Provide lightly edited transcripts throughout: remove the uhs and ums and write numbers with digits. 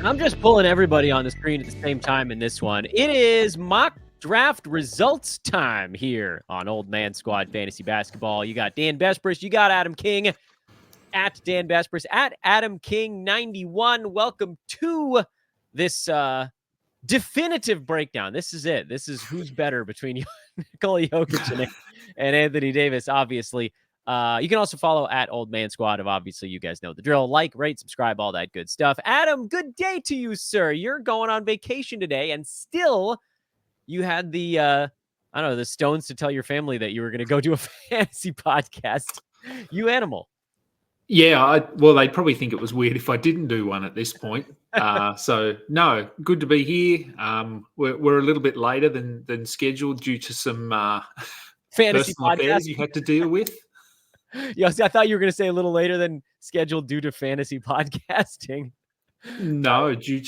I'm just pulling everybody on the screen at the same time in this one. It is mock draft results time here on Old Man Squad Fantasy Basketball. You got Dan Bespris, you got Adam King at Dan Bespris, at Adam King 91. Welcome to this definitive breakdown. This is it. This is who's better between Nikola Jokic and Anthony Davis, obviously. You can also follow at Old Man Squad. Obviously, you guys know the drill. Like, rate, subscribe, all that good stuff. Adam, good day to you, sir. You're going on vacation today, and still you had the the stones to tell your family that you were going to go do a fantasy podcast. You animal. Yeah, they'd probably think it was weird if I didn't do one at this point. So no, good to be here. We're a little bit later than scheduled due to some Fantasy personal podcast affairs you had to deal with. Yes, I thought you were going to say a little later than scheduled due to fantasy podcasting. No, due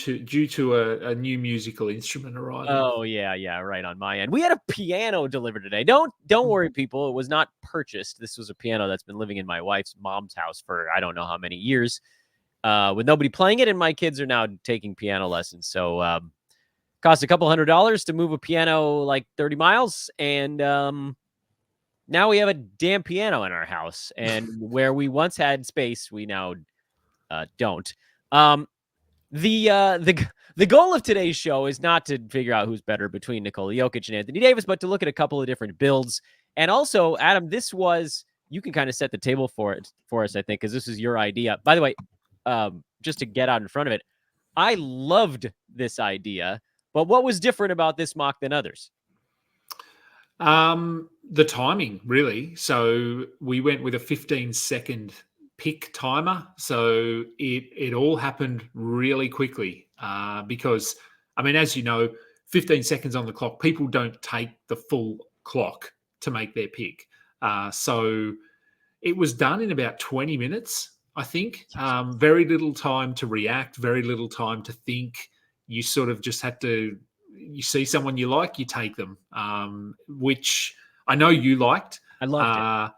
to a new musical instrument arriving. Oh yeah, right on my end. We had a piano delivered today. Don't worry, people. It was not purchased. This was a piano that's been living in my wife's mom's house for I don't know how many years, with nobody playing it, and my kids are now taking piano lessons. So, cost a couple $100 to move a piano like 30 miles, and now we have a damn piano in our house, and where we once had space, we now don't. The goal of today's show is not to figure out who's better between Nikola Jokic and Anthony Davis, but to look at a couple of different builds. And also, Adam, you can kind of set the table for us, I think, because this is your idea. By the way, just to get out in front of it, I loved this idea, but what was different about this mock than others? The timing, really. So we went with a 15-second pick timer. So it all happened really quickly because, I mean, as you know, 15 seconds on the clock, people don't take the full clock to make their pick. So it was done in about 20 minutes, I think. Very little time to react, very little time to think. You sort of just had to... You see someone you like, you take them, which I know you liked. I loved it.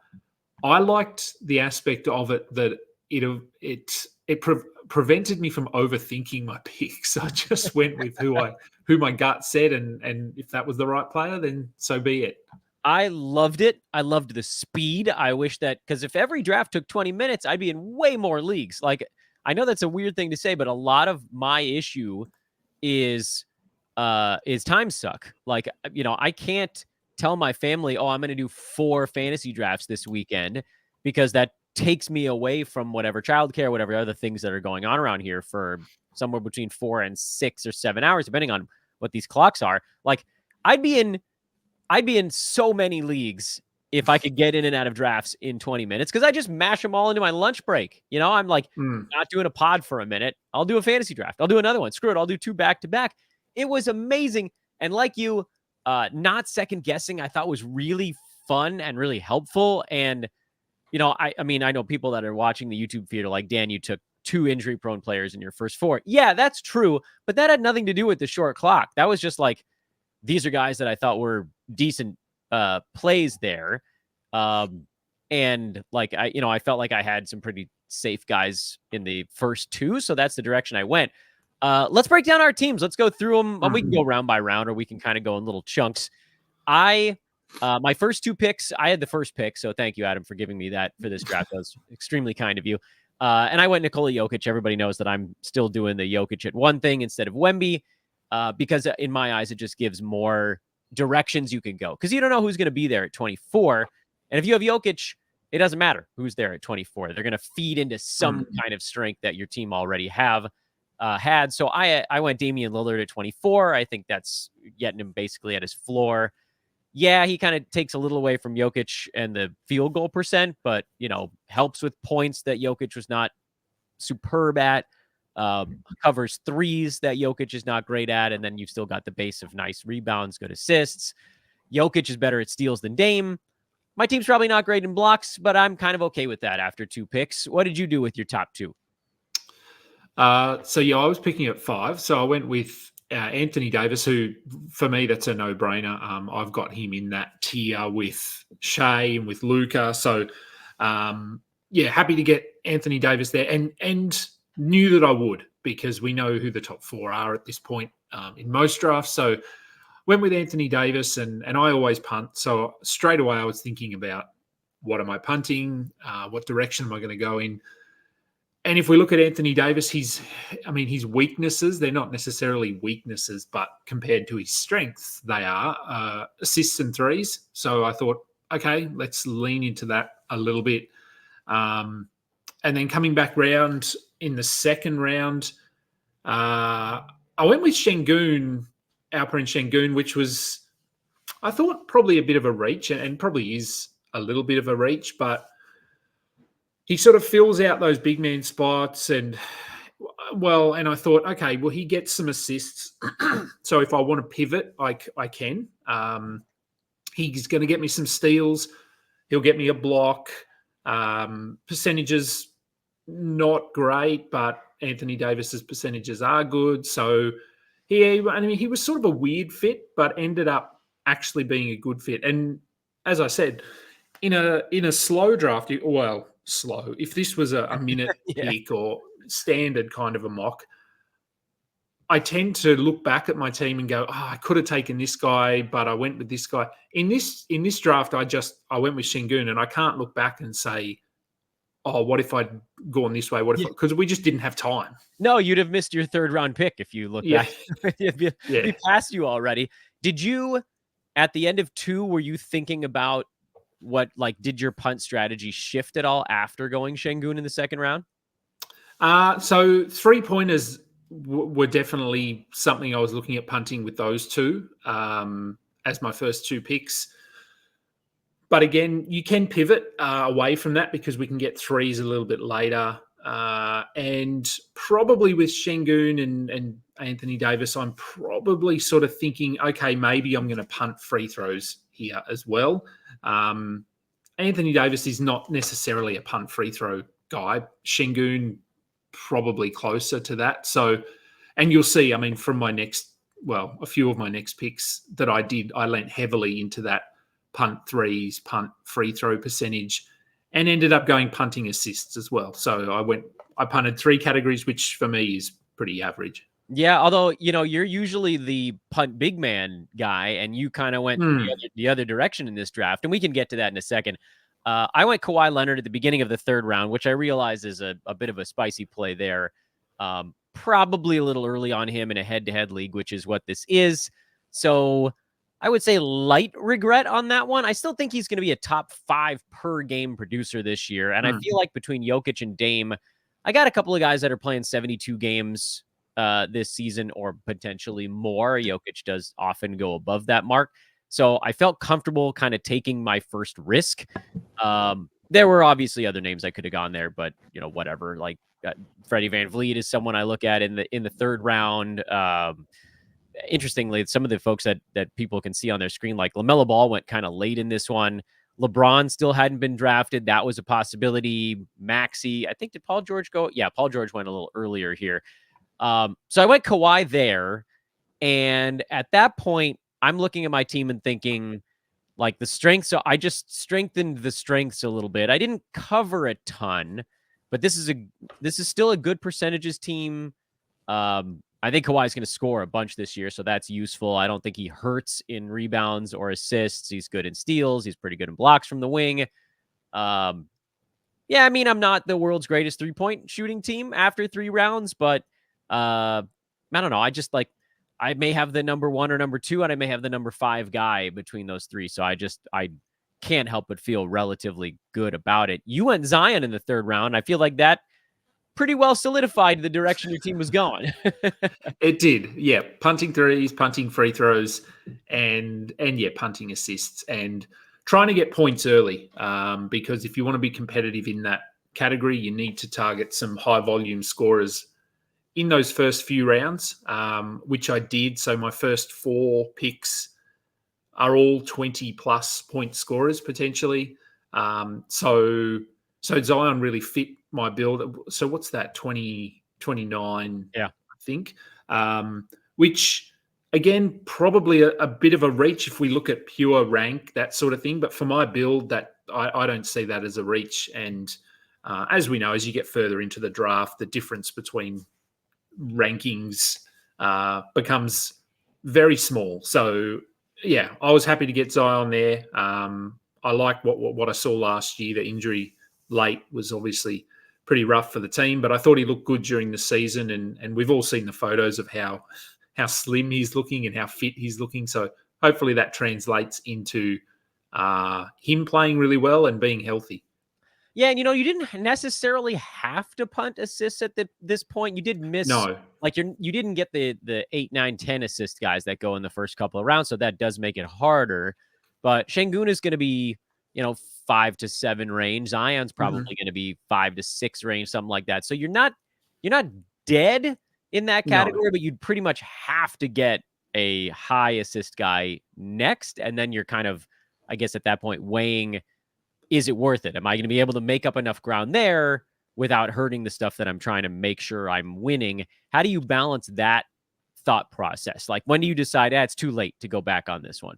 I liked the aspect of it that it prevented me from overthinking my picks. I just went with who my gut said, and if that was the right player, then so be it. I loved it. I loved the speed. I wish that, because if every draft took 20 minutes, I'd be in way more leagues. Like, I know that's a weird thing to say, but a lot of my issue is time suck. Like, I can't tell my family, I'm going to do 4 fantasy drafts this weekend, because that takes me away from whatever childcare, whatever other things that are going on around here for somewhere between 4 and 6 or 7 hours, depending on what these clocks are. Like, I'd be in so many leagues if I could get in and out of drafts in 20 minutes, because I just mash them all into my lunch break. I'm like, not doing a pod for a minute. I'll do a fantasy draft. I'll do another one. Screw it. I'll do 2 back-to-back. It was amazing. And like you, not second guessing, I thought was really fun and really helpful. And, I know people that are watching the YouTube feed are like, Dan, you took 2 injury-prone players in your first 4. Yeah, that's true. But that had nothing to do with the short clock. That was just like, these are guys that I thought were decent plays there. And like, I felt like I had some pretty safe guys in the first 2. So that's the direction I went. Let's break down our teams. Let's go through them. We can go round by round, or we can kind of go in little chunks. My first 2 picks, I had the first pick. So thank you, Adam, for giving me that for this draft. That was extremely kind of you. And I went Nikola Jokic. Everybody knows that I'm still doing the Jokic at 1 thing instead of Wemby, because in my eyes, it just gives more directions you can go, because you don't know who's going to be there at 24. And if you have Jokic, it doesn't matter who's there at 24. They're going to feed into some kind of strength that your team already had. So I went Damian Lillard at 24. I think that's getting him basically at his floor. Yeah, he kind of takes a little away from Jokic and the field goal percent, but, helps with points that Jokic was not superb at, covers threes that Jokic is not great at, and then you've still got the base of nice rebounds, good assists. Jokic is better at steals than Dame. My team's probably not great in blocks, but I'm kind of okay with that after 2 picks. What did you do with your top 2? I was picking at 5. So I went with Anthony Davis, who, for me, that's a no-brainer. I've got him in that tier with Shea and with Luka. So, happy to get Anthony Davis there, and knew that I would, because we know who the top 4 are at this point in most drafts. So went with Anthony Davis, and I always punt. So straight away I was thinking about, what am I punting? What direction am I going to go in? And if we look at Anthony Davis, his weaknesses, they're not necessarily weaknesses, but compared to his strengths, they are assists and threes. So I thought, okay, let's lean into that a little bit. And then coming back round in the second round, I went with Şengün, Alperen Şengün, which was, I thought, probably a bit of a reach, and probably is a little bit of a reach, but he sort of fills out those big man spots. And I thought, okay, well, he gets some assists. So if I want to pivot, I can. He's going to get me some steals. He'll get me a block. Percentages, not great, but Anthony Davis's percentages are good. So he was sort of a weird fit, but ended up actually being a good fit. And as I said, in a slow draft, slow. If this was a minute pick or standard kind of a mock, I tend to look back at my team and go, I could have taken this guy, but I went with this guy. In this draft, I went with Şengün, and I can't look back and say, what if I'd gone this way? Because we just didn't have time. No, you'd have missed your 3rd round pick if you look back. It'd be past you already. Did you, at the end of 2, were you thinking about did your punt strategy shift at all after going Şengün in the 2nd round? So 3-pointers were definitely something I was looking at punting with those 2 as my first 2 picks. But again, you can pivot away from that because we can get 3s a little bit later. And probably with Şengün and Anthony Davis, I'm probably sort of thinking, okay, maybe I'm going to punt free throws here as well. Anthony Davis is not necessarily a punt free throw guy. Şengün probably closer to that. So, and you'll see, from a few of my next picks that I lent heavily into that punt threes, punt free throw percentage, and ended up going punting assists as well. So I punted 3 categories, which for me is pretty average. Yeah, although, you're usually the punt big man guy, and you kind of went the other direction in this draft, and we can get to that in a second. I went Kawhi Leonard at the beginning of the 3rd round, which I realize is a bit of a spicy play there. Probably a little early on him in a head-to-head league, which is what this is. So I would say light regret on that one. I still think he's going to be a top 5 per game producer this year, and I feel like between Jokic and Dame, I got a couple of guys that are playing 72 games this season or potentially more. Jokic does often go above that mark. So I felt comfortable kind of taking my first risk. There were obviously other names I could have gone there, but whatever. Like Freddie VanVleet is someone I look at in the 3rd round. Interestingly, some of the folks that people can see on their screen, like LaMelo Ball went kind of late in this one. LeBron still hadn't been drafted. That was a possibility. Maxey, I think, did Paul George go? Yeah, Paul George went a little earlier here. So I went Kawhi there. And at that point, I'm looking at my team and thinking, like, the strengths. So I just strengthened the strengths a little bit. I didn't cover a ton, but this is still a good percentages team. I think Kawhi's going to score a bunch this year, so that's useful. I don't think he hurts in rebounds or assists. He's good in steals. He's pretty good in blocks from the wing. I'm not the world's greatest 3-point shooting team after 3 rounds, but I don't know. I may have the number 1 or number 2, and I may have the number 5 guy between those 3. So I can't help but feel relatively good about it. You went Zion in the 3rd round. I feel like that pretty well solidified the direction your team was going. It did. Yeah. Punting threes, punting free throws, and punting assists, and trying to get points early. Because if you want to be competitive in that category, you need to target some high volume scorers in those first few rounds, which I did. So my first 4 picks are all 20 plus point scorers potentially. So Zion really fit my build. So what's that? 29, yeah, I think. Which again, probably a bit of a reach if we look at pure rank, that sort of thing. But for my build, that I don't see that as a reach. And as we know, as you get further into the draft, the difference between rankings becomes very small. So yeah, I was happy to get Zion there. I like what I saw last year. The injury late was obviously pretty rough for the team, but I thought he looked good during the season, and we've all seen the photos of how slim he's looking and how fit he's looking. So hopefully that translates into him playing really well and being healthy. Yeah, and you didn't necessarily have to punt assists at this point. You did miss No. like you didn't get the 8, 9, 10 assist guys that go in the first couple of rounds, so that does make it harder. But Şengün is going to be, 5 to 7 range. Zion's probably going to be 5 to 6 range, something like that. So you're not dead in that category, No. but you'd pretty much have to get a high assist guy next, and then you're kind of, I guess, at that point weighing, is it worth it? Am I going to be able to make up enough ground there without hurting the stuff that I'm trying to make sure I'm winning? How do you balance that thought process? Like, when do you decide, it's too late to go back on this one?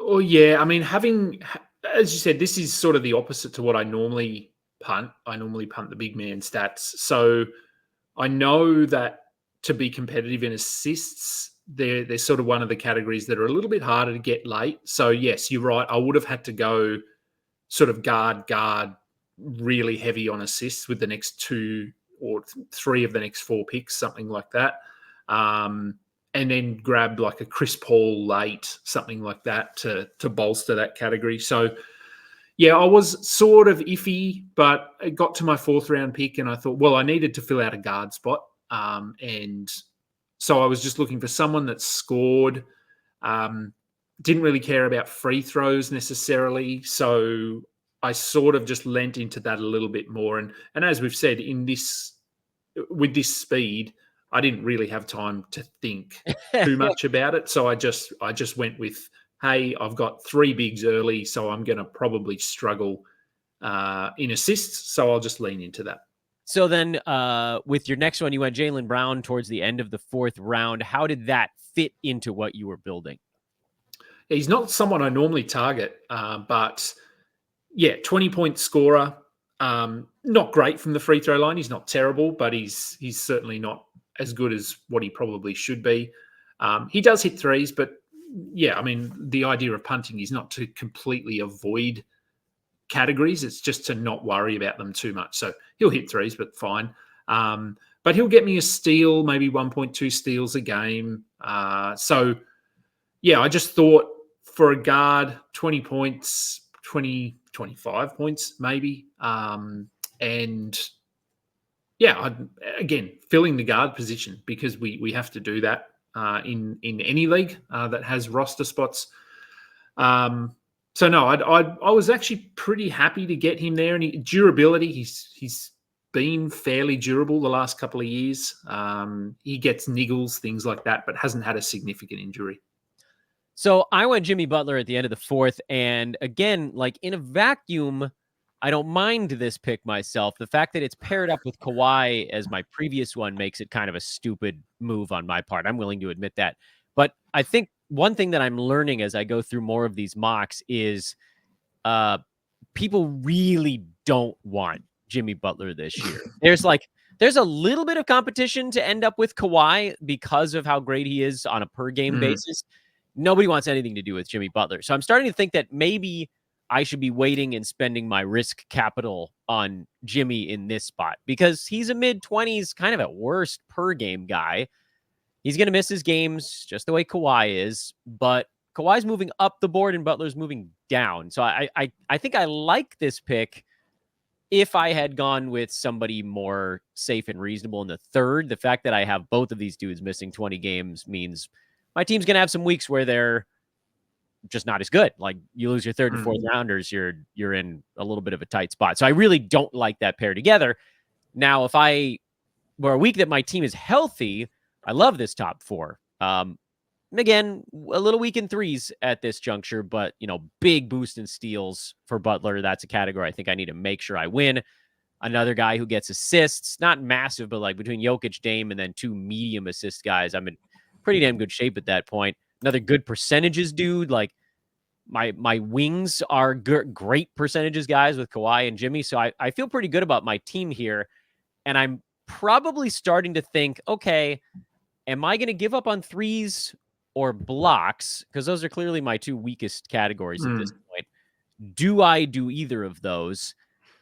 Oh yeah, I mean, as you said, this is sort of the opposite to what I normally punt. I normally punt the big man stats. So I know that to be competitive in assists, they're sort of one of the categories that are a little bit harder to get late. So yes, you're right. I would have had to go sort of guard really heavy on assists with the next 2 or 3 of the next 4 picks, something like that. And then grab like a Chris Paul late, something like that to bolster that category. So yeah, I was sort of iffy, but it got to my 4th round pick and I thought, well, I needed to fill out a guard spot. And so I was just looking for someone that scored, didn't really care about free throws necessarily. So I sort of just lent into that a little bit more. And as we've said, with this speed, I didn't really have time to think too much about it. So I just went with, hey, I've got 3 bigs early, so I'm going to probably struggle in assists. So I'll just lean into that. So then with your next one, you went Jaylen Brown towards the end of the 4th round. How did that fit into what you were building? He's not someone I normally target, but yeah, 20-point scorer. Not great from the free throw line. He's not terrible, but he's certainly not as good as what he probably should be. He does hit threes, but yeah, I mean, the idea of punting is not to completely avoid categories. It's just to not worry about them too much. So he'll hit threes, but fine. But he'll get me a steal, maybe 1.2 steals a game. So yeah, I just thought for a guard, 20 points, 25 points maybe. And yeah, again, filling the guard position because we have to do that in any league that has roster spots. So no, I was actually pretty happy to get him there. And durability, he's been fairly durable the last couple of years. He gets niggles, things like that, but hasn't had a significant injury. So I went Jimmy Butler at the end of the 4th. And again, like in a vacuum, I don't mind this pick myself. The fact that it's paired up with Kawhi as my previous one makes it kind of a stupid move on my part. I'm willing to admit that. But I think one thing that I'm learning as I go through more of these mocks is people really don't want Jimmy Butler this year. There's a little bit of competition to end up with Kawhi because of how great he is on a per game basis. Nobody wants anything to do with Jimmy Butler. So I'm starting to think that maybe I should be waiting and spending my risk capital on Jimmy in this spot because he's a mid-20s, kind of at worst per game guy. He's going to miss his games just the way Kawhi is, but Kawhi's moving up the board and Butler's moving down. So I think I like this pick. If I had gone with somebody more safe and reasonable in the 3rd, the fact that I have both of these dudes missing 20 games means my team's going to have some weeks where they're just not as good. Like you lose your 3rd and 4th rounders, you're in a little bit of a tight spot. So I really don't like that pair together. Now, if I were a week that my team is healthy, I love this top 4. Again, a little weak in threes at this juncture, but big boost in steals for Butler. That's a category I think I need to make sure I win. Another guy who gets assists, not massive, but like between Jokic, Dame, and then 2 medium assist guys, I'm in pretty damn good shape at that point. Another good percentages dude. Like my wings are great percentages guys with Kawhi and Jimmy. So I feel pretty good about my team here. And I'm probably starting to think, okay, am I going to give up on threes or blocks? Because those are clearly my two weakest categories at this point. Do I do either of those?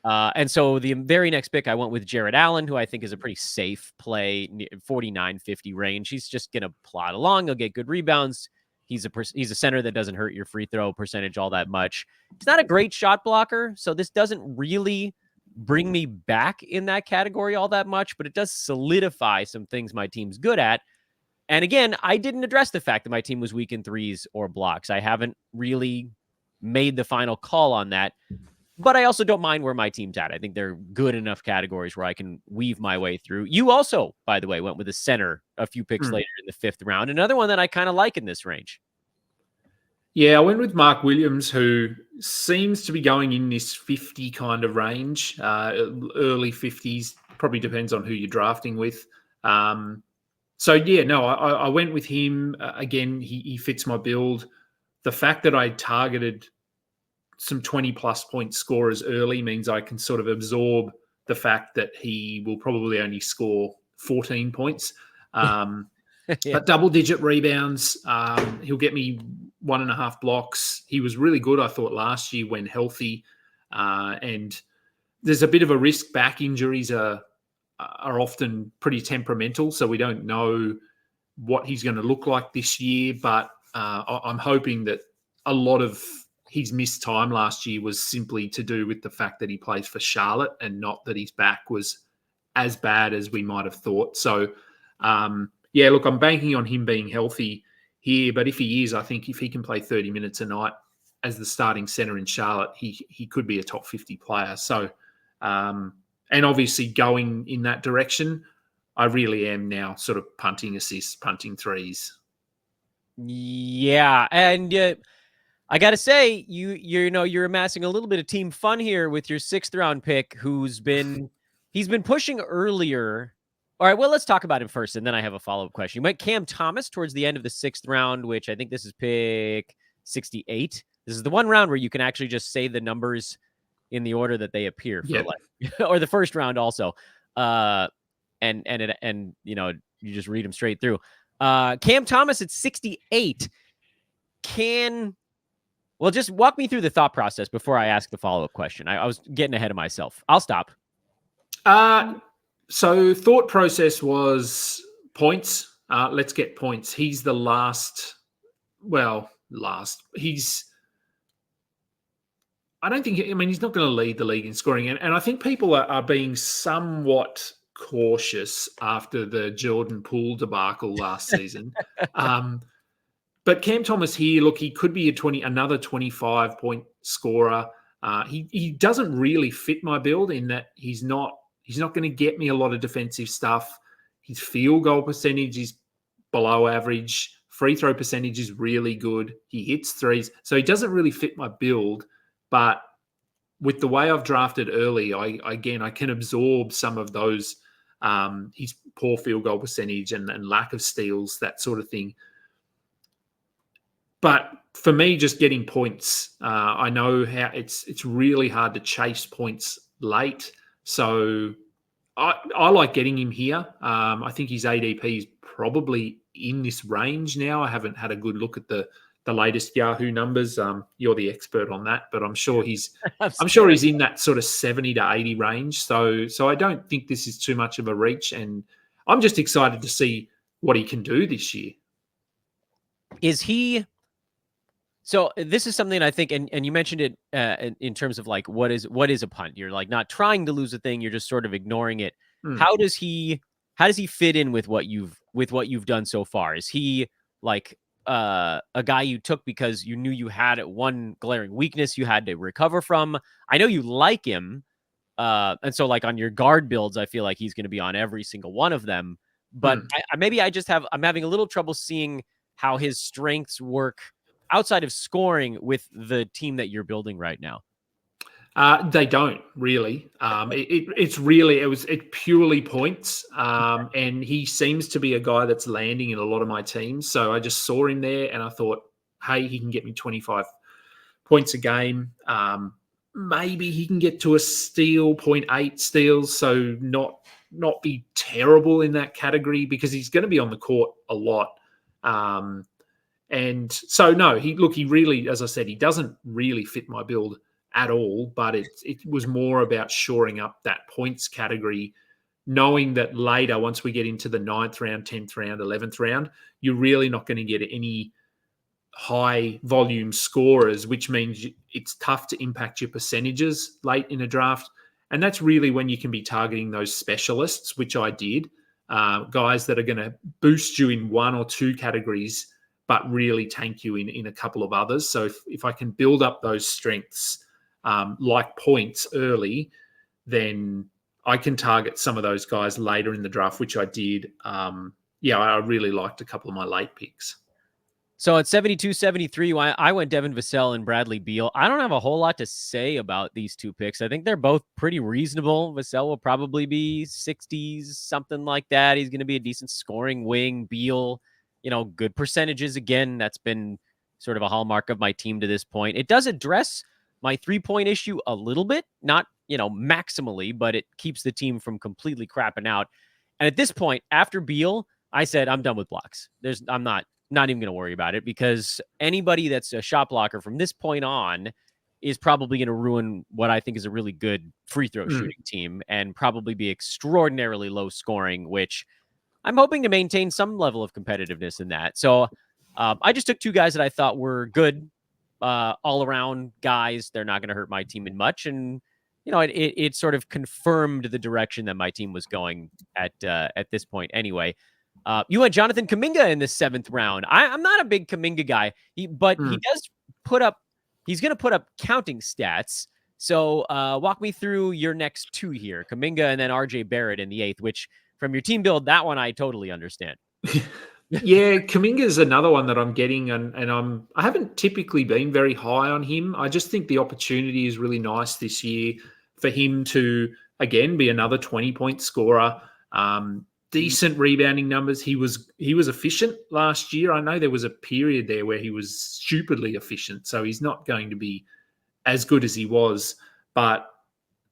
And so the very next pick, I went with Jared Allen, who I think is a pretty safe play, 49-50 range. He's just going to plod along. He'll get good rebounds. He's a center that doesn't hurt your free throw percentage all that much. He's not a great shot blocker, so this doesn't really bring me back in that category all that much, but it does solidify some things my team's good at. And again, I didn't address the fact that my team was weak in threes or blocks. I haven't really made the final call on that. But I also don't mind where my team's at. I think they're good enough categories where I can weave my way through. You also, by the way, went with a center a few picks later in the 5th round. Another one that I kind of like in this range. Yeah, I went with Mark Williams, who seems to be going in this 50 kind of range, early 50s. Probably depends on who you're drafting with. I went with him. Again, he fits my build. The fact that I targeted some 20-plus point scorers early means I can sort of absorb the fact that he will probably only score 14 points. But double-digit rebounds, he'll get me 1.5 blocks. He was really good, I thought, last year when healthy. And there's a bit of a risk. Back injuries are often pretty temperamental, so we don't know what he's going to look like this year. But I'm hoping that a lot of his missed time last year was simply to do with the fact that he plays for Charlotte and not that his back was as bad as we might have thought. So, look, I'm banking on him being healthy here. But if he is, I think if he can play 30 minutes a night as the starting center in Charlotte, he could be a top 50 player. So, and obviously going in that direction, I really am now sort of punting assists, punting threes. Yeah, and I got to say, you're amassing a little bit of team fun here with your 6th round pick, he's been pushing earlier. All right, well, let's talk about him first, and then I have a follow-up question. You went Cam Thomas towards the end of the 6th round, which I think this is pick 68. This is the one round where you can actually just say the numbers in the order that they appear for or the 1st round also. And you just read them straight through. Cam Thomas at 68 Well, just walk me through the thought process before I ask the follow-up question. I was getting ahead of myself. I'll stop. So thought process was points. Let's get points. He's the last. I don't think. He's not going to lead the league in scoring, and I think people are being somewhat cautious after the Jordan Poole debacle last season. But Cam Thomas here, look, he could be another 25-point scorer. He doesn't really fit my build in that he's not going to get me a lot of defensive stuff. His field goal percentage is below average. Free throw percentage is really good. He hits threes. So he doesn't really fit my build. But with the way I've drafted early, I can absorb some of those, his poor field goal percentage and lack of steals, that sort of thing. But for me, just getting points, I know how it's really hard to chase points late. So I like getting him here. I think his ADP is probably in this range now. I haven't had a good look at the latest Yahoo numbers. You're the expert on that, but I'm sure he's in that sort of 70 to 80 range. So I don't think this is too much of a reach, and I'm just excited to see what he can do this year. Is he? So this is something I think, and you mentioned it in terms of like what is a punt? You're like not trying to lose a thing; you're just sort of ignoring it. How does he fit in with what you've done so far? Is he like a guy you took because you knew you had one glaring weakness you had to recover from? I know you like him, and so like on your guard builds, I feel like he's going to be on every single one of them. But I'm having a little trouble seeing how his strengths work outside of scoring with the team that you're building right now. They don't really. It's purely points. And he seems to be a guy that's landing in a lot of my teams. So I just saw him there and I thought, hey, he can get me 25 points a game. Maybe he can get to a steal, 0.8 steals. So not not be terrible in that category because he's going to be on the court a lot. And so, no, he really, as I said, he doesn't really fit my build at all, but it was more about shoring up that points category, knowing that later, once we get into the 9th round, 10th round, 11th round, you're really not going to get any high volume scorers, which means it's tough to impact your percentages late in a draft. And that's really when you can be targeting those specialists, which I did, guys that are going to boost you in one or two categories, but really tank you in a couple of others. So if I can build up those strengths like points early, then I can target some of those guys later in the draft, which I did. I really liked a couple of my late picks. So at 72, 73, I went Devin Vassell and Bradley Beal. I don't have a whole lot to say about these two picks. I think they're both pretty reasonable. Vassell will probably be 60s, something like that. He's going to be a decent scoring wing. Beal, good percentages. Again, that's been sort of a hallmark of my team to this point. It does address my 3-point issue a little bit, not, maximally, but it keeps the team from completely crapping out. And at this point, after Beal, I said, I'm done with blocks. I'm not even going to worry about it because anybody that's a shot blocker from this point on is probably going to ruin what I think is a really good free throw shooting team and probably be extraordinarily low scoring, which I'm hoping to maintain some level of competitiveness in that. So I just took two guys that I thought were good all around guys. They're not going to hurt my team in much. And, it sort of confirmed the direction that my team was going at this point anyway. You went Jonathan Kuminga in the 7th round. I'm not a big Kuminga guy, but he does he's going to put up counting stats. So walk me through your next two here, Kuminga and then RJ Barrett in the 8th, which from your team build, that one I totally understand. Yeah, Kuminga is another one that I'm getting, and I haven't typically been very high on him. I just think the opportunity is really nice this year for him to, again, be another 20-point scorer. Decent rebounding numbers. He was efficient last year. I know there was a period there where he was stupidly efficient, so he's not going to be as good as he was. But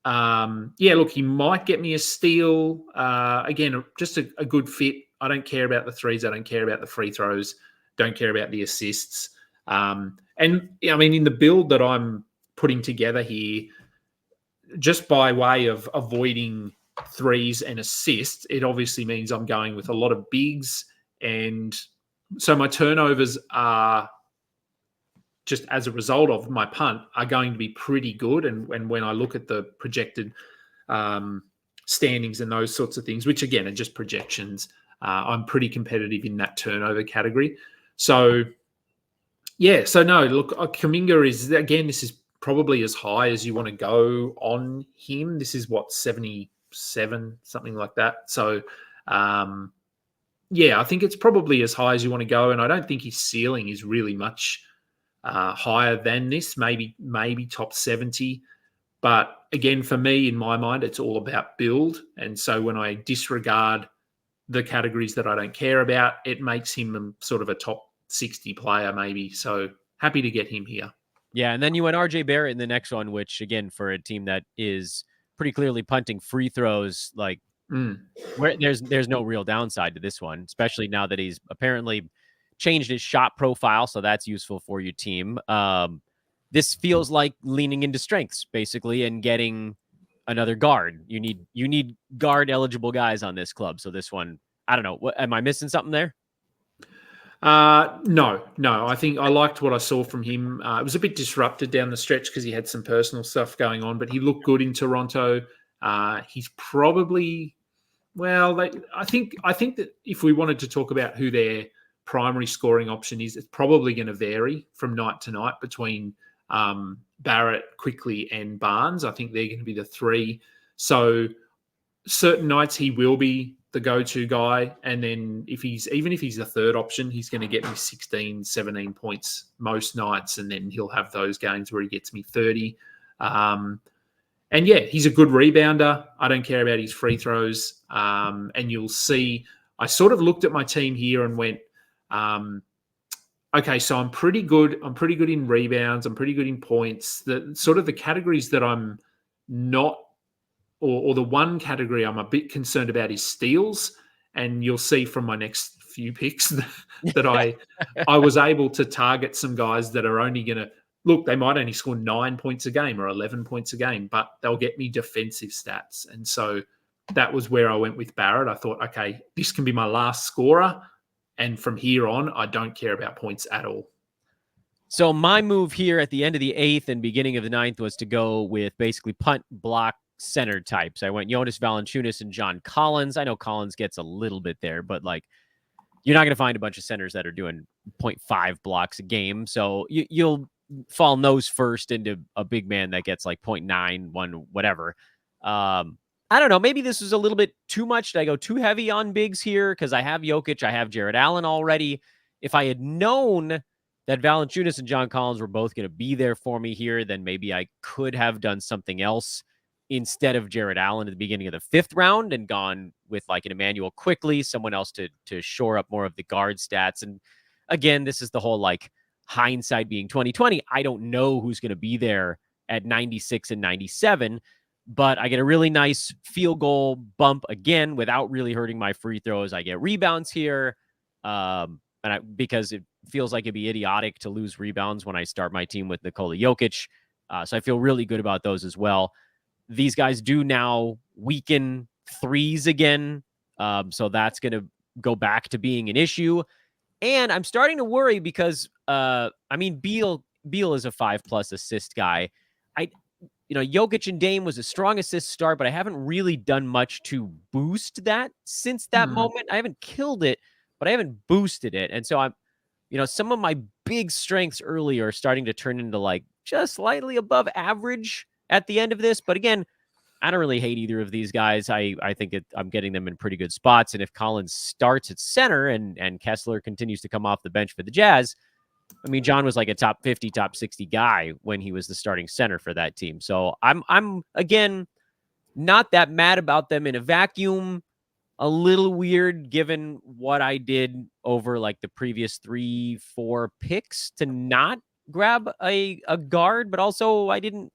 look, he might get me a steal. Again, just a good fit. I don't care about the threes. I don't care about the free throws. Don't care about the assists. And I mean, in the build that I'm putting together here, just by way of avoiding threes and assists, it obviously means I'm going with a lot of bigs. And so my turnovers are, just as a result of my punt, are going to be pretty good. And when I look at the projected standings and those sorts of things, which again are just projections, I'm pretty competitive in that turnover category. So, no, look, Kuminga is, again, this is probably as high as you want to go on him. This is 77, something like that. So, I think it's probably as high as you want to go. And I don't think his ceiling is really much higher than this, maybe top 70. But again, for me, in my mind, it's all about build. And so when I disregard the categories that I don't care about, it makes him sort of a top 60 player maybe. So happy to get him here. Yeah, and then you went RJ Barrett in the next one, which again, for a team that is pretty clearly punting free throws, like where there's no real downside to this one, especially now that he's apparently changed his shot profile, so that's useful for your team. This feels like leaning into strengths basically and getting another guard. You need guard eligible guys on this club. So this one, I don't know. What, am I missing something there? No. I think I liked what I saw from him. It was a bit disrupted down the stretch because he had some personal stuff going on, but he looked good in Toronto. He's probably, I think that if we wanted to talk about who their primary scoring option is, it's probably going to vary from night to night between Barrett, Quickly, and Barnes. I think they're going to be the three. So certain nights he will be the go-to guy. And then if he's the third option, he's going to get me 16, 17 points most nights. And then he'll have those games where he gets me 30. And he's a good rebounder. I don't care about his free throws. And you'll see, I sort of looked at my team here and went, okay, so I'm pretty good. I'm pretty good in rebounds. I'm pretty good in points. The sort of the categories that I'm not or the one category I'm a bit concerned about is steals. And you'll see from my next few picks that I was able to target some guys that are only going to look. They might only score 9 points a game or 11 points a game, but they'll get me defensive stats. And so that was where I went with Barrett. I thought, okay, this can be my last scorer, and from here on, I don't care about points at all. So my move here at the end of the 8th and beginning of the 9th was to go with basically punt, block, center types. I went Jonas Valanciunas and John Collins. I know Collins gets a little bit there, but like you're not going to find a bunch of centers that are doing 0.5 blocks a game. So you'll fall nose first into a big man that gets like 0.9, 1, whatever. I don't know. Maybe this was a little bit too much. Did I go too heavy on bigs here? Because I have Jokic, I have Jared Allen already. If I had known that Valanciunas and John Collins were both going to be there for me here, then maybe I could have done something else instead of Jared Allen at the beginning of the 5th round and gone with like an Emmanuel Quickly, someone else to shore up more of the guard stats. And again, this is the whole like hindsight being 2020. I don't know who's going to be there at 96 and 97, but I get a really nice field goal bump again without really hurting my free throws. I get rebounds here. Because it feels like it'd be idiotic to lose rebounds when I start my team with Nikola Jokic. So I feel really good about those as well. These guys do now weaken threes again. So that's going to go back to being an issue. And I'm starting to worry because, Beal is a 5+ assist guy. Jokic and Dame was a strong assist start, but I haven't really done much to boost that since that moment. I haven't killed it, but I haven't boosted it. And so some of my big strengths early are starting to turn into like just slightly above average at the end of this. But again, I don't really hate either of these guys. I think I'm getting them in pretty good spots. And if Collins starts at center and Kessler continues to come off the bench for the Jazz, John was like a top 50, top 60 guy when he was the starting center for that team. So I'm again, not that mad about them in a vacuum. A little weird given what I did over like the previous 3-4 picks to not grab a guard, but also I didn't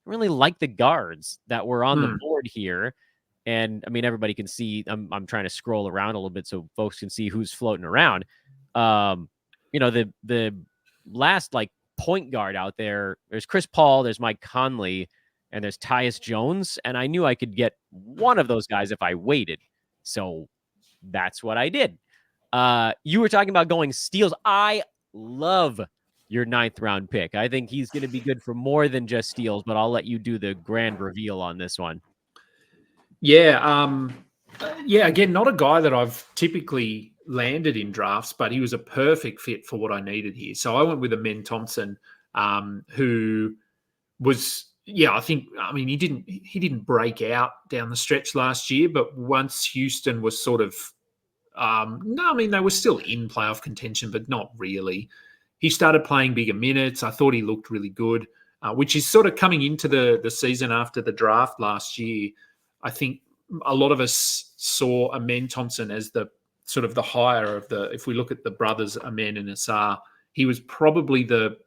really like the guards that were on the board here. And everybody can see I'm trying to scroll around a little bit so folks can see who's floating around. The last like point guard out there's Chris Paul, there's Mike Conley, and there's Tyus Jones. And I knew I could get one of those guys if I waited. So that's what I did. You were talking about going steals. I love your 9th round pick. I think he's going to be good for more than just steals, but I'll let you do the grand reveal on this one. Yeah. Again, not a guy that I've typically landed in drafts, but he was a perfect fit for what I needed here. So I went with Amen Thompson, who was, I think, he didn't break out down the stretch last year, but once Houston was sort of, they were still in playoff contention, but not really. He started playing bigger minutes. I thought he looked really good, which is sort of coming into the season after the draft last year. I think a lot of us saw Amen Thompson as the sort of the higher of the, if we look at the brothers, Amen and Asar, he was probably the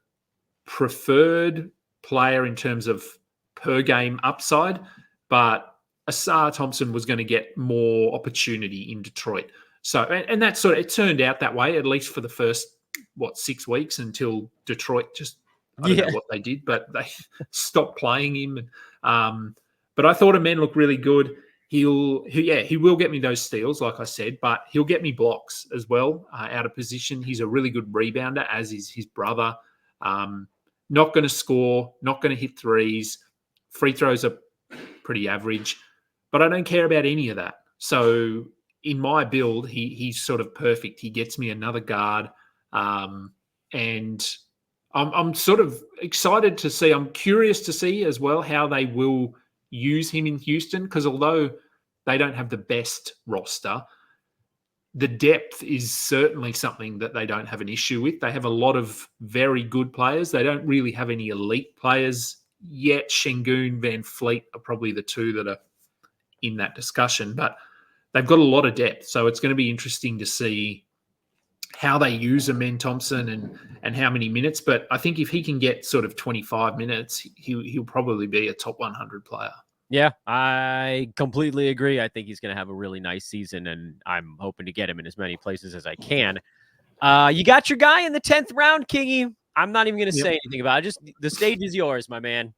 preferred player in terms of per game upside, but Asar Thompson was going to get more opportunity in Detroit. So, and that sort of, it turned out that way, at least for the first, 6 weeks until Detroit just, I don't know what they did, but they stopped playing him. But I thought Amen looked really good. He will get me those steals, like I said, but he'll get me blocks as well out of position. He's a really good rebounder, as is his brother. Not going to score, not going to hit threes. Free throws are pretty average, but I don't care about any of that. So in my build, he's sort of perfect. He gets me another guard, and I'm sort of excited to see. I'm curious to see as well how they will use him in Houston, because although they don't have the best roster, the depth is certainly something that they don't have an issue with. They have a lot of very good players. They don't really have any elite players yet. Şengün, Van Fleet are probably the two that are in that discussion, but they've got a lot of depth. So it's going to be interesting to see how they use Amen Thompson and how many minutes. But I think if he can get sort of 25 minutes, he'll probably be a top 100 player. Yeah, I completely agree. I think he's going to have a really nice season, and I'm hoping to get him in as many places as I can. You got your guy in the 10th round, Kingy. I'm not even going to Yep. say anything about it. Just the stage is yours, my man.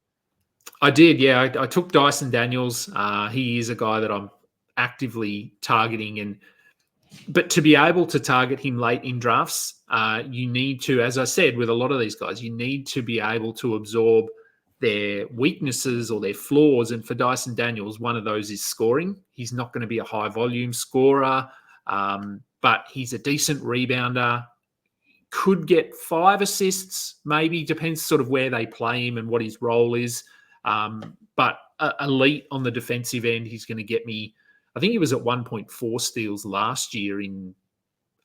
I did, yeah. I took Dyson Daniels. He is a guy that I'm actively targeting, but to be able to target him late in drafts, you need to, as I said, with a lot of these guys, you need to be able to absorb their weaknesses or their flaws. And for Dyson Daniels, one of those is scoring. He's not going to be a high volume scorer, but he's a decent rebounder. Could get 5 assists, maybe, depends sort of where they play him and what his role is. But elite on the defensive end, he's going to get me. I think he was at 1.4 steals last year in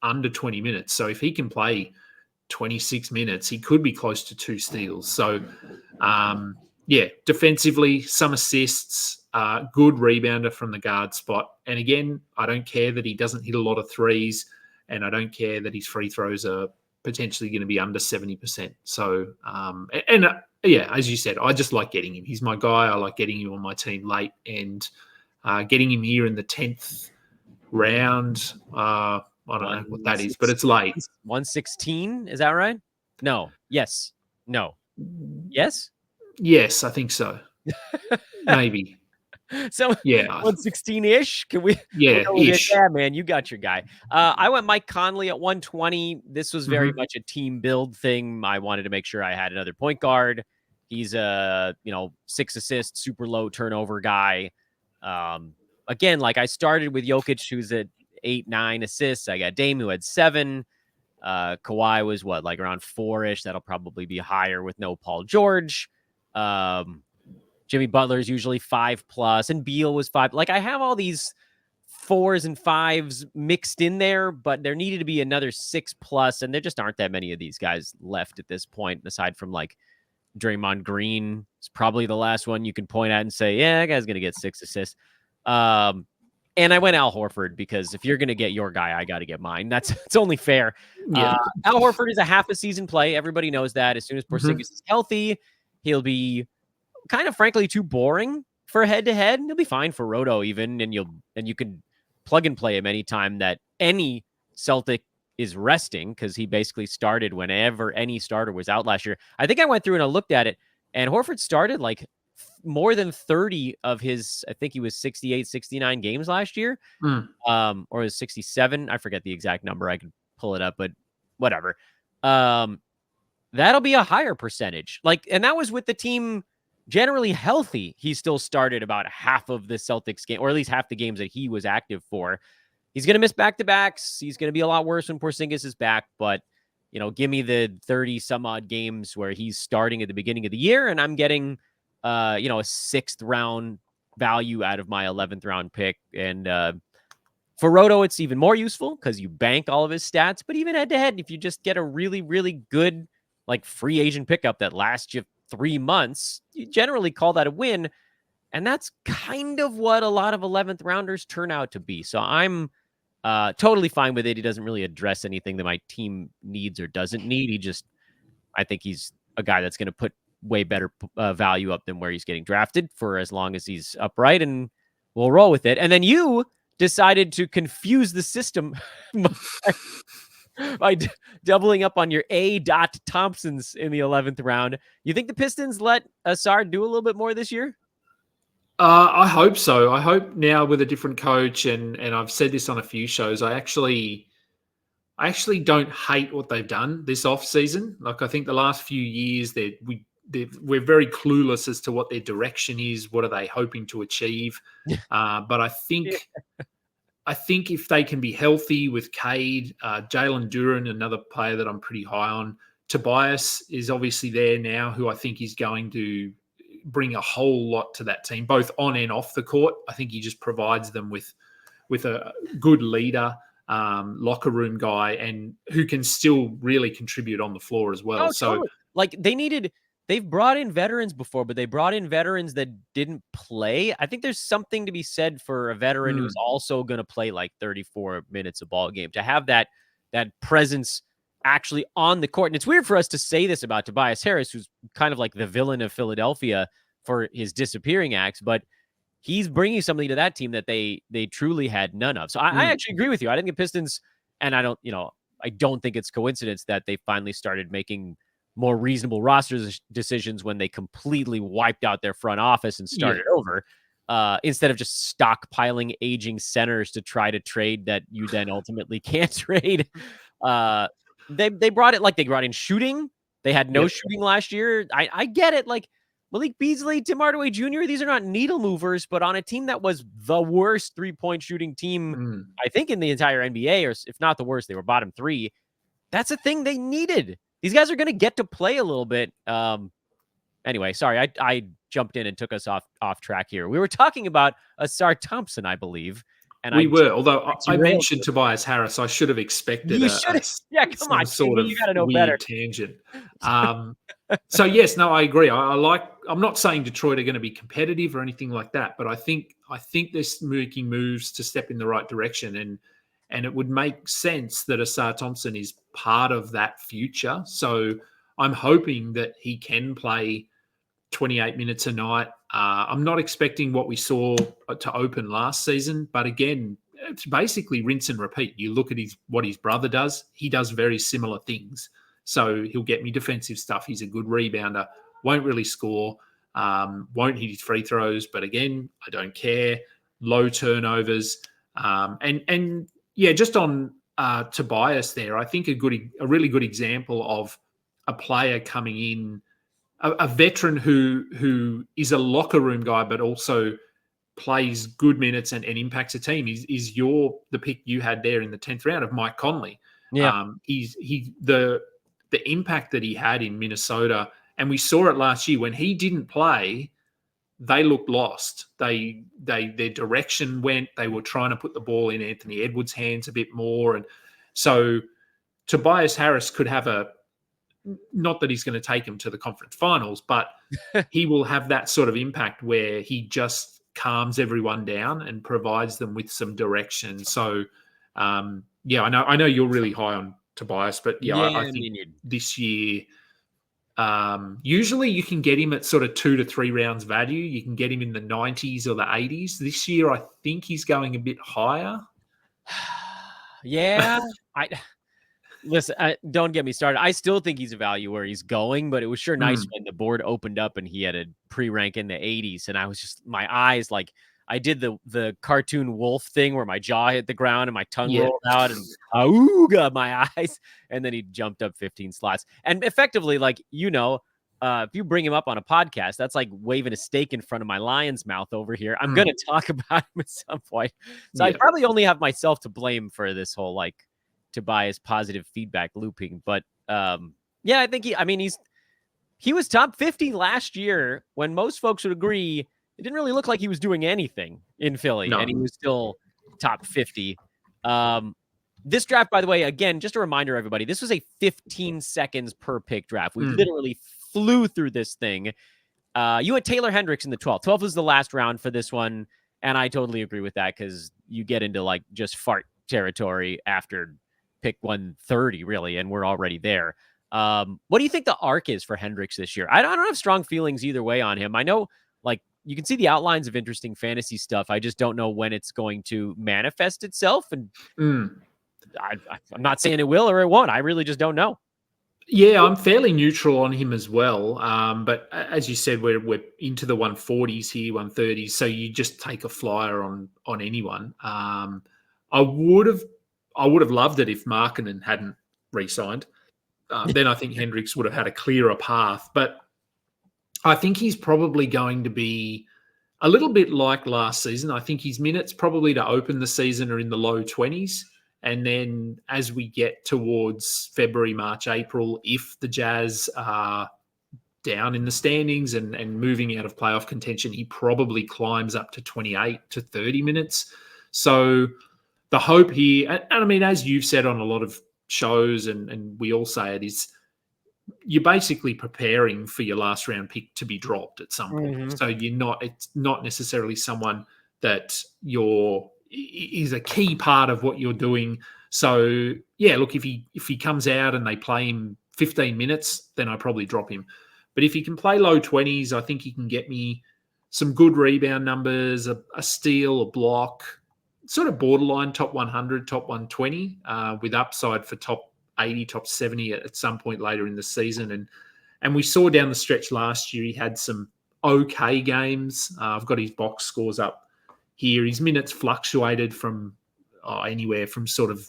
under 20 minutes. So if he can play 26 minutes, he could be close to 2 steals. So, yeah, defensively, some assists, good rebounder from the guard spot. And again, I don't care that he doesn't hit a lot of threes, and I don't care that his free throws are potentially going to be under 70%. So, yeah, as you said, I just like getting him. He's my guy. I like getting him on my team late, and getting him here in the 10th round. I don't know what that is, but it's late. 116, is that right? No. Yes. No. Yes? Yes, I think so. Maybe. So Yeah. 116-ish. Can we? Yeah, ish. Yeah, man, you got your guy. I went Mike Conley at 120. This was very much a team build thing. I wanted to make sure I had another point guard. He's a 6 assists, super low turnover guy. Again, like I started with Jokic, who's at 8-9 assists. I got Dame, who had 7. Kawhi was like around 4-ish. That'll probably be higher with no Paul George. Jimmy Butler is usually 5+, and Beal was 5. Like I have all these 4s and 5s mixed in there, but there needed to be another 6+, and there just aren't that many of these guys left at this point, aside from like Draymond Green. It's probably the last one you can point at and say, yeah, that guy's going to get 6 assists. And I went Al Horford because if you're going to get your guy, I got to get mine. It's only fair. Yeah. Al Horford is a half a season play. Everybody knows that. As soon as Porzingis is healthy, he'll be kind of frankly too boring for head-to-head. He'll be fine for Roto even, and you can plug and play him anytime that any Celtic is resting, because he basically started whenever any starter was out last year. I think I went through and I looked at it, and Horford started like more than 30 of his, I think he was 68, 69 games last year. Or his 67. I forget the exact number. I can pull it up, but whatever. That'll be a higher percentage. And that was with the team generally healthy. He still started about half of the Celtics game, or at least half the games that he was active for. He's going to miss back-to-backs. He's going to be a lot worse when Porzingis is back, but give me the 30 some odd games where he's starting at the beginning of the year, and I'm getting a 6th round value out of my 11th round pick. And for Roto, it's even more useful because you bank all of his stats. But even head to head, if you just get a really, really good free agent pickup that lasts you 3 months, you generally call that a win. And that's kind of what a lot of 11th rounders turn out to be. So I'm totally fine with it. He doesn't really address anything that my team needs or doesn't need. I think he's a guy that's going to put way better value up than where he's getting drafted for as long as he's upright, and we'll roll with it. And then you decided to confuse the system by doubling up on your A. Thompsons in the 11th round. You think the Pistons let Assard do a little bit more this year? I hope so. I hope now with a different coach, and I've said this on a few shows, I actually don't hate what they've done this off season. I think the last few years we're very clueless as to what their direction is. What are they hoping to achieve? But I think if they can be healthy with Cade, Jalen Duren, another player that I'm pretty high on. Tobias is obviously there now, who I think is going to bring a whole lot to that team, both on and off the court. I think he just provides them with a good leader, locker room guy, and who can still really contribute on the floor as well. Oh, so totally. They've brought in veterans before, but they brought in veterans that didn't play. I think there's something to be said for a veteran who's also going to play 34 minutes a ball game, to have that presence actually on the court. And it's weird for us to say this about Tobias Harris, who's kind of like the villain of Philadelphia for his disappearing acts, but he's bringing something to that team that they truly had none of. So I actually agree with you. I think the Pistons, and I don't think it's coincidence that they finally started making more reasonable roster decisions when they completely wiped out their front office and started over, instead of just stockpiling aging centers to try to trade that you then ultimately can't trade. They brought it, like they brought in shooting. They had no shooting last year. I get it. Like Malik Beasley, Tim Hardaway Jr., these are not needle movers, but on a team that was the worst 3-point shooting team, I think, in the entire NBA, or if not the worst, they were bottom 3. That's a thing they needed. These guys are going to get to play a little bit. Anyway, sorry, I jumped in and took us off track here. We were talking about Asar Thompson, I believe. And we were, although I mentioned Tobias Harris, I should have expected come on, sort of you gotta know weird better. tangent. So yes, no, I agree. I'm not saying Detroit are going to be competitive or anything like that, but I think they're making moves to step in the right direction, and it would make sense that Asar Thompson is part of that future. So I'm hoping that he can play 28 minutes a night. I'm not expecting what we saw to open last season, but again, it's basically rinse and repeat. You look at what his brother does. He does very similar things. So he'll get me defensive stuff. He's a good rebounder, won't really score, won't hit his free throws. But again, I don't care. Low turnovers. And just on Tobias there, I think a really good example of a player coming in, a veteran who is a locker room guy, but also plays good minutes and impacts a team is the pick you had there in the 10th round of Mike Conley. Yeah. The impact that he had in Minnesota, and we saw it last year when he didn't play, they looked lost. Their direction went. They were trying to put the ball in Anthony Edwards' hands a bit more, and so Tobias Harris could have not that he's going to take him to the conference finals, but he will have that sort of impact where he just calms everyone down and provides them with some direction. So, I know you're really high on Tobias, but I think this year, usually you can get him at sort of 2 to 3 rounds value. You can get him in the 90s or the 80s. This year, I think he's going a bit higher. Yeah. Listen, don't get me started. I still think he's a value where he's going, but it was sure nice when the board opened up and he had a pre-rank in the 80s. And I was just, my eyes, like I did the cartoon wolf thing where my jaw hit the ground and my tongue rolled out and auga my eyes. And then he jumped up 15 slots. And effectively, like, if you bring him up on a podcast, that's like waving a steak in front of my lion's mouth over here. I'm going to talk about him at some point. So I probably only have myself to blame for this whole, like, Tobias positive feedback looping. But I think he was top 50 last year when most folks would agree it didn't really look like he was doing anything in Philly, and he was still top 50. This draft, by the way, again, just a reminder, everybody, this was a 15 seconds per pick draft. We literally flew through this thing. You had Taylor Hendricks in the 12th. 12 was the last round for this one, and I totally agree with that because you get into like just fart territory after pick 130, really, and we're already there. What do you think the arc is for Hendricks this year? I don't have strong feelings either way on him. I know, like, you can see the outlines of interesting fantasy stuff. I just don't know when it's going to manifest itself, and I'm not saying it will or it won't. I really just don't know. Yeah, I'm fairly neutral on him as well. But as you said, we're into the 140s here, 130s, so you just take a flyer on anyone. I would have loved it if Markkanen hadn't re-signed. Then I think Hendricks would have had a clearer path. But I think he's probably going to be a little bit like last season. I think his minutes probably to open the season are in the low 20s. And then as we get towards February, March, April, if the Jazz are down in the standings and moving out of playoff contention, he probably climbs up to 28 to 30 minutes. So the hope here, and I mean, as you've said on a lot of shows and we all say it, is you're basically preparing for your last round pick to be dropped at some point. So it's not necessarily someone that is a key part of what you're doing. So look, if he comes out and they play him 15 minutes, then I probably drop him. But if he can play low 20s, I think he can get me some good rebound numbers, a steal, a block, sort of borderline top 100, top 120, with upside for top 80, top 70 at some point later in the season. And we saw down the stretch last year he had some okay games. I've got his box scores up here. His minutes fluctuated from anywhere from sort of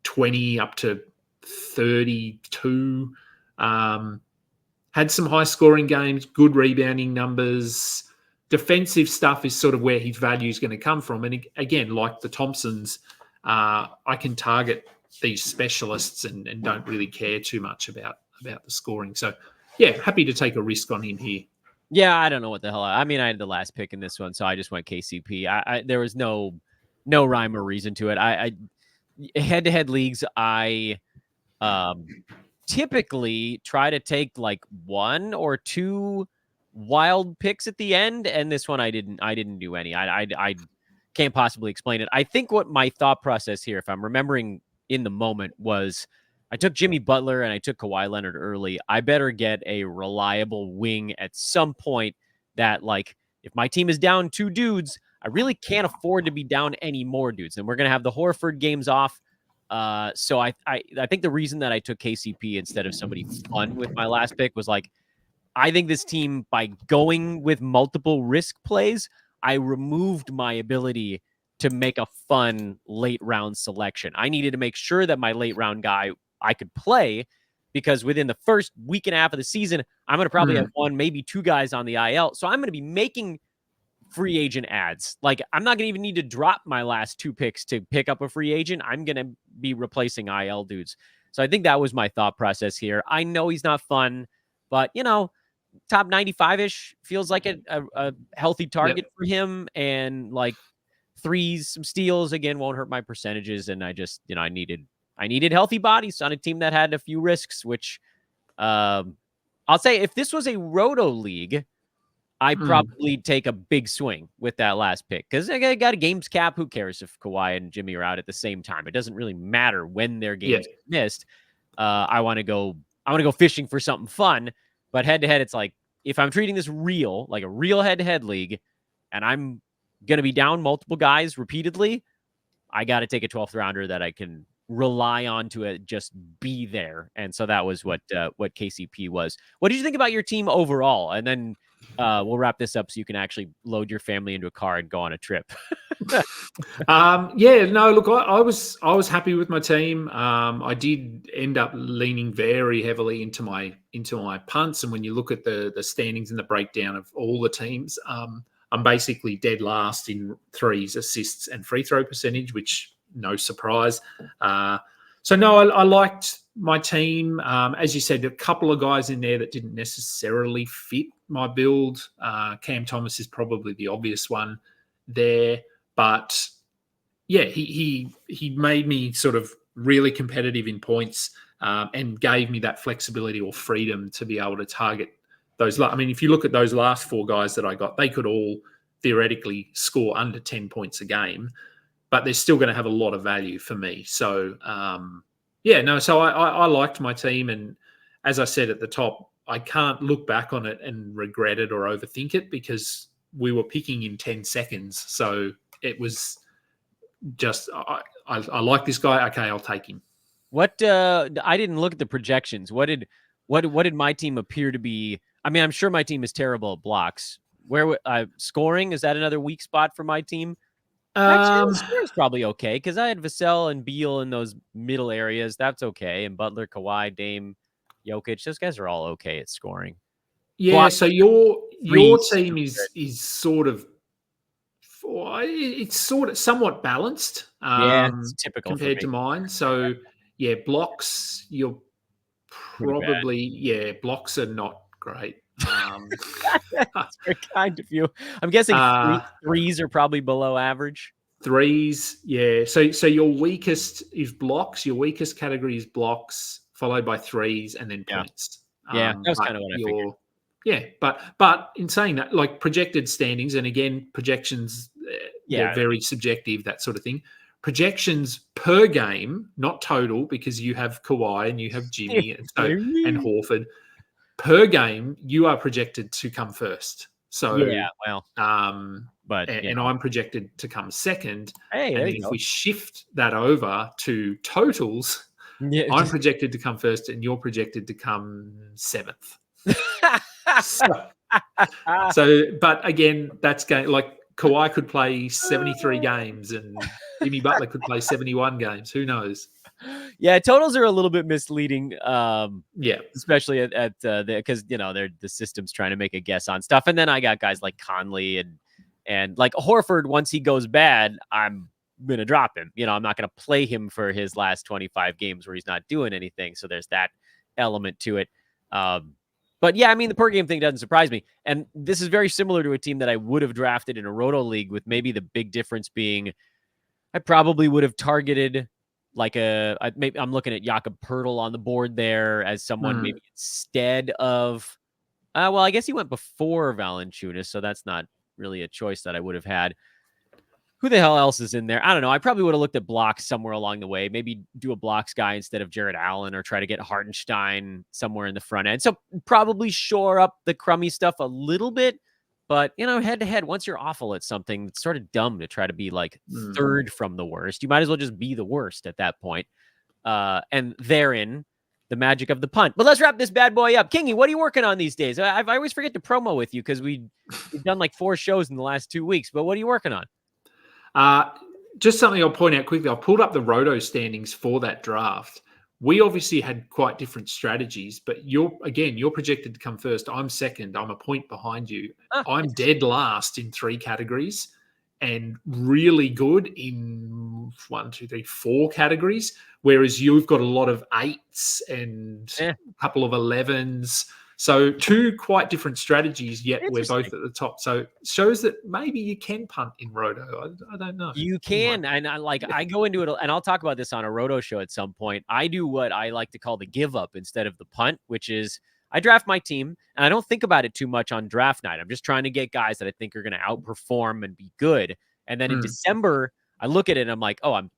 20 up to 32. Had some high scoring games, good rebounding numbers. Defensive stuff is sort of where his value is going to come from. And again, like the Thompsons, I can target these specialists and don't really care too much about the scoring. So, yeah, happy to take a risk on him here. Yeah, I don't know what the hell. I mean, I had the last pick in this one, so I just went KCP. There was no rhyme or reason to it. I head-to-head leagues, I typically try to take like one or two wild picks at the end, and this one I didn't do any. I can't possibly explain it. I think what my thought process here, if I'm remembering in the moment, was I took Jimmy Butler and I took Kawhi Leonard early. I better get a reliable wing at some point that, like, if my team is down 2 dudes, I really can't afford to be down any more dudes. And we're going to have the Horford games off. So I think the reason that I took KCP instead of somebody fun with my last pick was like, I think this team, by going with multiple risk plays, I removed my ability to make a fun late round selection. I needed to make sure that my late round guy I could play, because within the first week and a half of the season, I'm going to probably have 1, maybe 2 guys on the IL. So I'm going to be making free agent ads. Like, I'm not going to even need to drop my last 2 picks to pick up a free agent. I'm going to be replacing IL dudes. So I think that was my thought process here. I know he's not fun, but, you know, top 95-ish feels like a healthy target for him. And like threes, some steals, again, won't hurt my percentages. And I just, you know, I needed healthy bodies on a team that had a few risks, which I'll say if this was a roto league, I'd probably take a big swing with that last pick, because I got a games cap. Who cares if Kawhi and Jimmy are out at the same time? It doesn't really matter when their games missed. I want to go fishing for something fun. But head to head, it's like, if I'm treating this real, like a real head to head league, and I'm going to be down multiple guys repeatedly, I got to take a 12th rounder that I can rely on to just be there. And so that was what KCP was. What did you think about your team overall? And then we'll wrap this up so you can actually load your family into a car and go on a trip. Look, I was happy with my team. I did end up leaning very heavily into my punts, and when you look at the standings and the breakdown of all the teams, I'm basically dead last in threes, assists, and free throw percentage, which no surprise. So no, I liked my team. As you said, a couple of guys in there that didn't necessarily fit my build. Cam Thomas is probably the obvious one there. But yeah, he made me sort of really competitive in points, and gave me that flexibility or freedom to be able to target those. I mean, if you look at those last 4 guys that I got, they could all theoretically score under 10 points a game, but they're still going to have a lot of value for me. So, so I liked my team. And as I said at the top, I can't look back on it and regret it or overthink it, because we were picking in 10 seconds. So it was just, I like this guy. Okay, I'll take him. What I didn't look at the projections. What did my team appear to be? I mean, I'm sure my team is terrible at blocks. Where scoring, is that another weak spot for my team? Actually, scoring's probably okay, because I had Vassell and Beal in those middle areas. That's okay. And Butler, Kawhi, Dame, Jokic, those guys are all okay at scoring. Yeah, Block, so your team is sort of, it's sort of somewhat balanced, it's typical compared to mine. So yeah, blocks, you're probably, blocks are not great. That's very kind of you. I'm guessing threes are probably below average. Threes, yeah. So your weakest is blocks. Your weakest category is blocks, followed by threes, and then points. Yeah, that's kind of what I figured. Yeah, but in saying that, like projected standings, and again, projections, they're very subjective, that sort of thing. Projections per game, not total, because you have Kawhi and you have Jimmy and Horford. Per game, you are projected to come first. So, Yeah, well, but and I'm projected to come second. hey, And there then you if go. we shift that over to totals, Yeah, I'm projected to come first, and you're projected to come seventh. But again, that's game like Kawhi could play 73 games and Jimmy Butler could play 71 games. Who knows? Yeah, totals are a little bit misleading. Yeah. Especially at because they're the system's trying to make a guess on stuff, and then I got guys like Conley and like Horford. Once he goes bad, I'm gonna drop him. I'm not gonna play him for his last 25 games where he's not doing anything. So there's that element to it. But yeah, I mean the per game thing doesn't surprise me, and this is very similar to a team that I would have drafted in a roto league, with maybe the big difference being I probably would have targeted maybe I'm looking at Jakob Pertl on the board there as someone maybe instead of, well, I guess he went before Valanciunas, so that's not really a choice that I would have had. Who the hell else is in there? I don't know. I probably would have looked at blocks somewhere along the way. Maybe do a blocks guy instead of Jared Allen, or try to get Hartenstein somewhere in the front end. So probably shore up the crummy stuff a little bit. But, head to head, once you're awful at something, it's sort of dumb to try to be like third from the worst. You might as well just be the worst at that point. And therein, the magic of the punt. But let's wrap this bad boy up. Kingy, what are you working on these days? I always forget to promo with you because we've done like 4 shows in the last 2 weeks. But what are you working on? Just something I'll point out quickly. I pulled up the roto standings for that draft. We obviously had quite different strategies, but you're projected to come first. I'm second. I'm a point behind you. I'm dead last in 3 categories and really good in 1, 2, 3, 4 categories. Whereas you've got a lot of 8s and a couple of 11s. So 2 quite different strategies, yet we're both at the top. So it shows that maybe you can punt in roto. I don't know. You can. And I go into it, and I'll talk about this on a roto show at some point. I do what I like to call the give up instead of the punt, which is I draft my team, and I don't think about it too much on draft night. I'm just trying to get guys that I think are going to outperform and be good. And then in December, I look at it and I'm like, oh, I'm,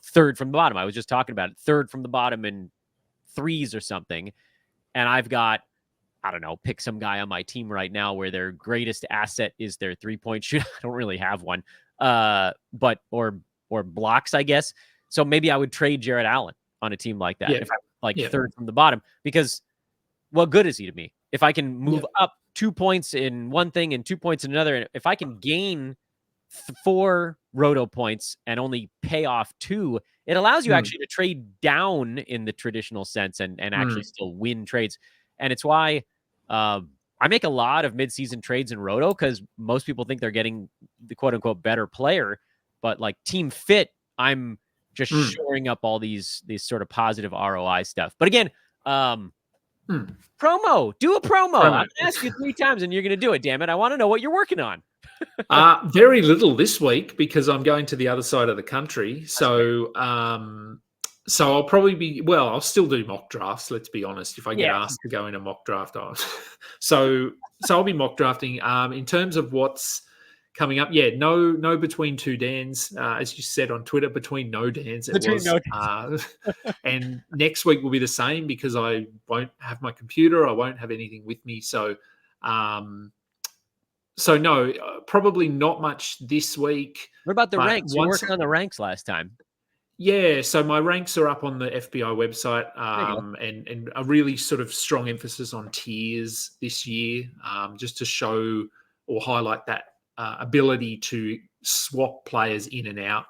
third from the bottom. I was just talking about it, third from the bottom in 3s or something. And I've got, I don't know, pick some guy on my team right now where their greatest asset is their 3-point shoot. I don't really have one. But blocks, I guess. So maybe I would trade Jared Allen on a team like that. If I'm third from the bottom, because what good is he to me? If I can move up 2 points in one thing and 2 points in another, and if I can gain 4 roto points and only pay off 2, it allows you actually to trade down in the traditional sense and actually still win trades. And it's why I make a lot of midseason trades in roto, because most people think they're getting the quote unquote better player, but like team fit, I'm just shoring up all these sort of positive ROI stuff. But again, promo, do a promo. I'm going to ask you 3 times and you're going to do it. Damn it. I want to know what you're working on. Very little this week because I'm going to the other side of the country. So, so I'll probably I'll still do mock drafts. Let's be honest. If I get asked to go in a mock draft, so I'll be mock drafting. In terms of what's coming up, no between 2 Dans, as you said on Twitter, between no Dans. And next week will be the same because I won't have my computer. I won't have anything with me. So, so no, probably not much this week. What about the ranks? You were working on the ranks last time. Yeah, so my ranks are up on the FBI website, and a really sort of strong emphasis on tiers this year, just to show or highlight that ability to swap players in and out.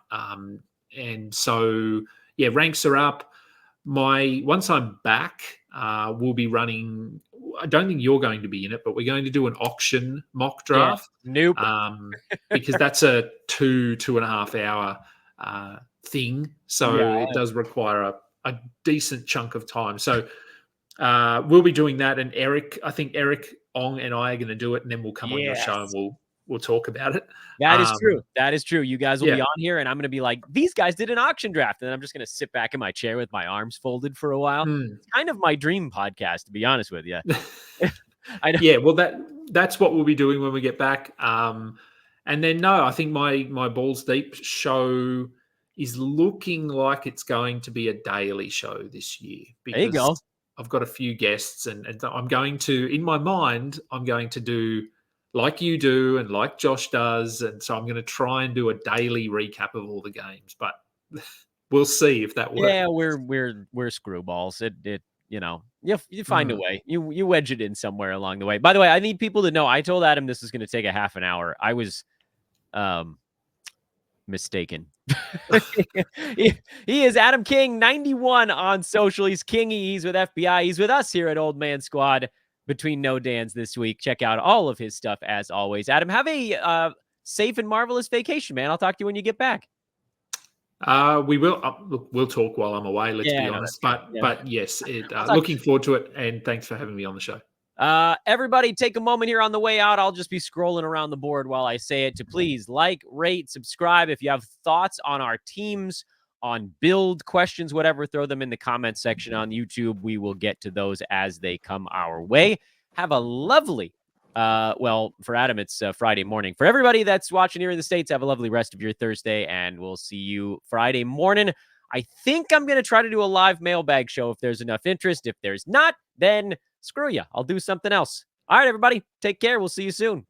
And so, ranks are up. Once I'm back, we'll be running. I don't think you're going to be in it, but we're going to do an auction mock draft. Nope. Because that's a 2.5 hour thing, so it does require a decent chunk of time. So we'll be doing that, and I think Eric Ong and I are going to do it, and then we'll come on your show and we'll talk about it. That is true. That is true. You guys will be on here, and I'm going to be like, these guys did an auction draft, and I'm just going to sit back in my chair with my arms folded for a while. It's kind of my dream podcast, to be honest with you. I know. Yeah, well, that's what we'll be doing when we get back. And then I think my Balls Deep show is looking like it's going to be a daily show this year. Because there you go. I've got a few guests, and I'm going to, in my mind, I'm going to do like you do and like Josh does. And so I'm going to try and do a daily recap of all the games, but we'll see if that works. Yeah, we're screwballs. You find a way. You wedge it in somewhere along the way. By the way, I need people to know I told Adam this is going to take a half an hour. I was mistaken. he is Adam King 91 on social. He's Kingy. He's with FBI. He's with us here at Old Man Squad between No Dans this week. Check out all of his stuff as always. Adam, have a safe and marvelous vacation, man. I'll talk to you when you get back. We will. Look, we'll talk while I'm away. Let's be honest. But yes, looking forward to it. And thanks for having me on the show. Everybody take a moment here on the way out. I'll just be scrolling around the board while I say it to please like, rate, subscribe. If you have thoughts on our teams, on build questions, whatever, throw them in the comment section on YouTube. We will get to those as they come our way. Have a lovely, for Adam, it's Friday morning. For everybody that's watching here in the States, have a lovely rest of your Thursday, and we'll see you Friday morning. I think I'm going to try to do a live mailbag show if there's enough interest. If there's not, then screw you. I'll do something else. All right, everybody. Take care. We'll see you soon.